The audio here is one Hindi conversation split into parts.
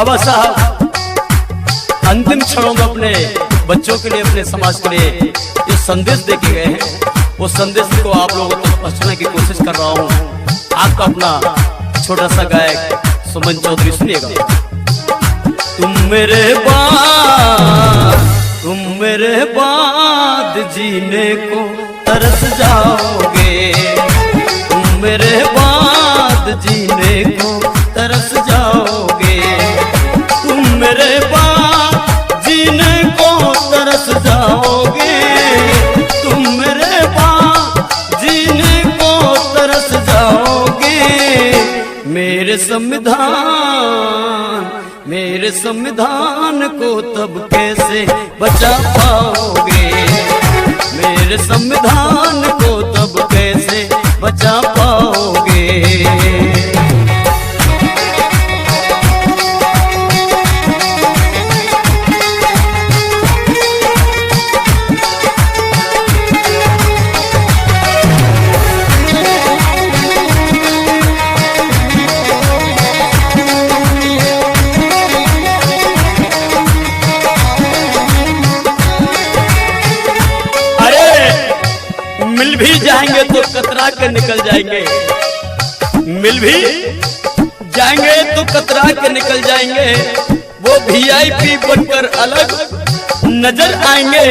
बाबा साहब अंतिम क्षणों में अपने बच्चों के लिए, अपने समाज के लिए जो संदेश दे के गए हैं, वो संदेश को आप लोगों तक पहुंचाने की कोशिश कर रहा हूँ। आपका अपना छोटा सा गायक सुमन चौधरी, सुनिएगा। तुम मेरे बाद जीने को तरस जाओगे, तुम मेरे बाद जीने को तरस जाओगे, तुम मेरे बाद जीने को तरस जाओगे, तुम मेरे बाद जीने को तरस जाओगे। मेरे संविधान को तब कैसे बचा पाओगे, मेरे संविधान को तब कैसे बचा पाओगे। मिल भी जाएंगे तो कतरा के निकल जाएंगे, मिल भी जाएंगे तो कतरा के निकल जाएंगे। वो वीआईपी बनकर अलग नजर आएंगे।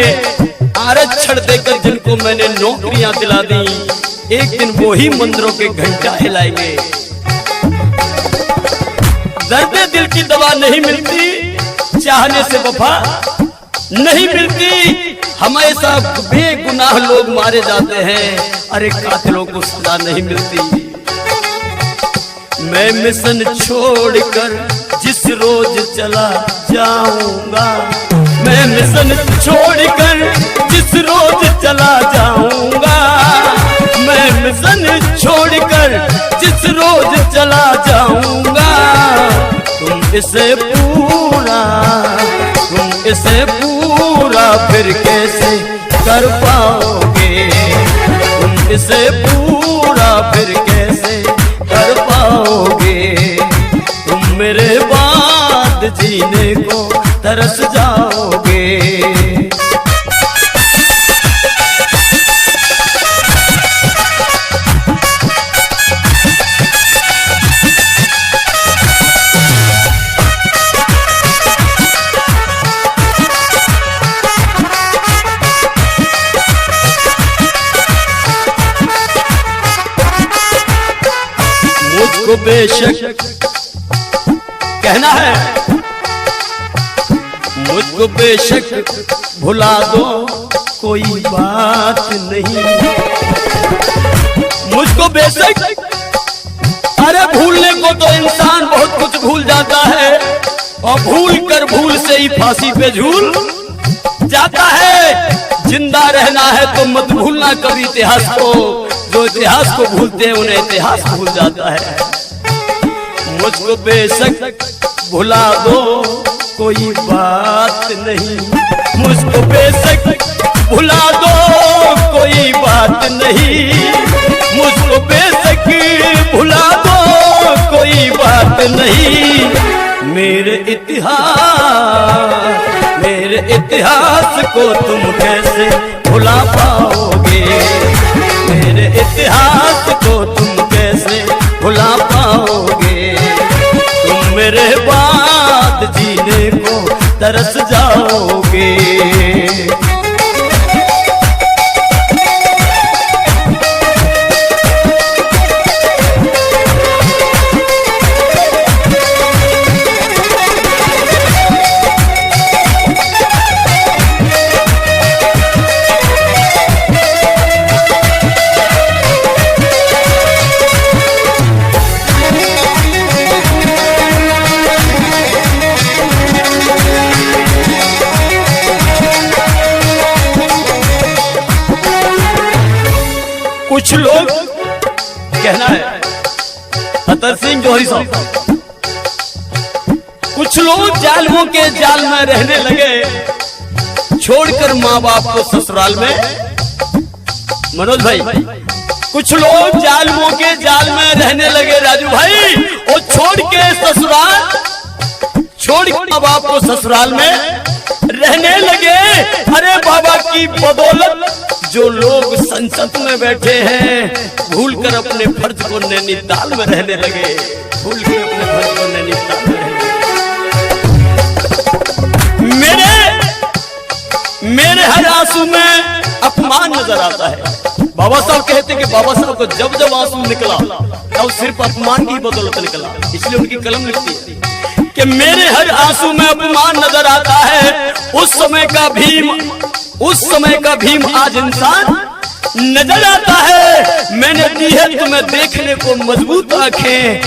आरक्षण देकर जिनको मैंने नौकरियां दिला दी, एक दिन वो ही मंदिरों के घंटा हिलाएंगे। दर्द दिल की दवा नहीं मिलती, चाहने से वफा नहीं मिलती। हमेशा बेगुनाह लोग मारे जाते हैं, अरे कातिलों को सजा नहीं मिलती। मैं मिशन छोड़कर जिस रोज चला जाऊंगा, मैं मिशन छोड़कर जिस रोज चला जाऊंगा, मैं मिशन छोड़कर जिस रोज चला जाऊंगा। तुम इसे पूरा फिर कैसे कर पाओगे, तुम इसे पूरा फिर कैसे कर पाओगे। तुम मेरे बाद जीने को तरस जाओगे। मुझको बेशक कहना है, मुझको बेशक भुला दो कोई बात नहीं, मुझको बेशक, अरे भूलने को तो इंसान बहुत कुछ भूल जाता है, और भूल से ही फांसी पे झूल जाता है। जिंदा रहना है तो मत भूलना कभी इतिहास को, जो इतिहास को भूलते हैं उन्हें इतिहास भूल जाता है। मुझको बेशक भुला दो कोई बात नहीं, मुझको बेशक भुला दो कोई बात नहीं, मुझको बेशक भुला दो कोई बात नहीं। मेरे इतिहास को तुम कैसे भुला पाओगे, मेरे इतिहास को तुम कैसे भुला पाओगे। तुम मेरे बाद जीने को तरस जाओगे। कुछ लोग कहना है अतर सिंह जौहरी साहब, कुछ लोग जालिमों के जाल में रहने लगे, छोड़कर माँ बाप को ससुराल में। मनोज भाई, कुछ लोग जालिमों के जाल में रहने लगे राजू भाई, और छोड़ के ससुराल छोड़ माँ बाप को ससुराल में रहने लगे। अरे बाबा की बदौलत जो लोग संसद में बैठे हैं भूलकर अपने फर्ज को नैनीताल में रहने लगे, भूलकर अपने फर्ज को नैनीताल में रहने लगे। मेरे हर आंसू में अपमान नजर आता है। बाबा साहब कहते कि बाबा साहब को जब जब आंसू निकला तब सिर्फ अपमान की बदौलत निकला, इसलिए उनकी कलम लिखती है कि मेरे हर आंसू में अपमान नजर आता है। उस समय का भीम आज इंसान नजर आता है। मैंने दी है तुम्हें देखने को मजबूत आंखें,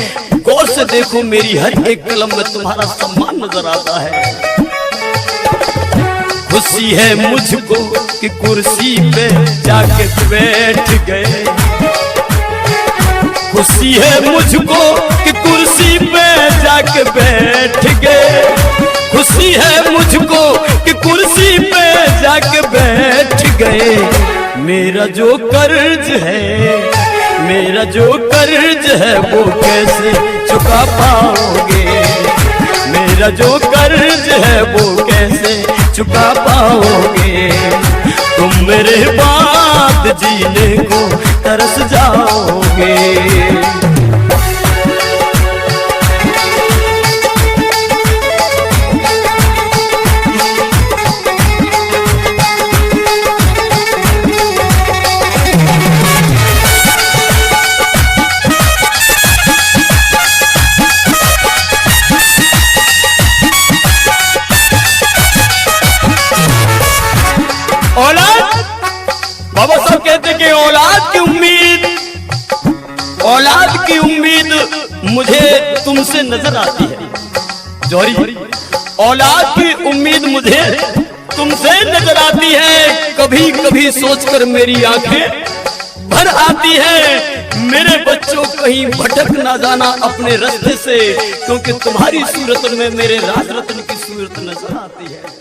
गौर से देखो मेरी हर एक कलम में तुम्हारा सम्मान नजर आता है। खुशी है मुझको कि कुर्सी पे जाके बैठ गए, खुशी है मुझको कि कुर्सी पे जाके बैठ गए, खुशी है मुझको कि कुर्सी पे जाके बैठ गए। मेरा जो कर्ज है, मेरा जो कर्ज है वो कैसे चुका पाओगे, मेरा जो कर्ज है वो कैसे चुका पाओगे। तुम मेरे बाद जीने को तरस जाओगे। औलाद, बाबा साहब कहते कि औलाद की उम्मीद मुझे तुमसे नजर आती है। जौहरी, औलाद की उम्मीद मुझे तुमसे नजर आती है। कभी कभी सोचकर मेरी आंखें भर आती है। मेरे बच्चों कहीं भटक ना जाना अपने रास्ते से, क्योंकि तुम्हारी सूरत में मेरे राज रत्न की सूरत नजर आती है।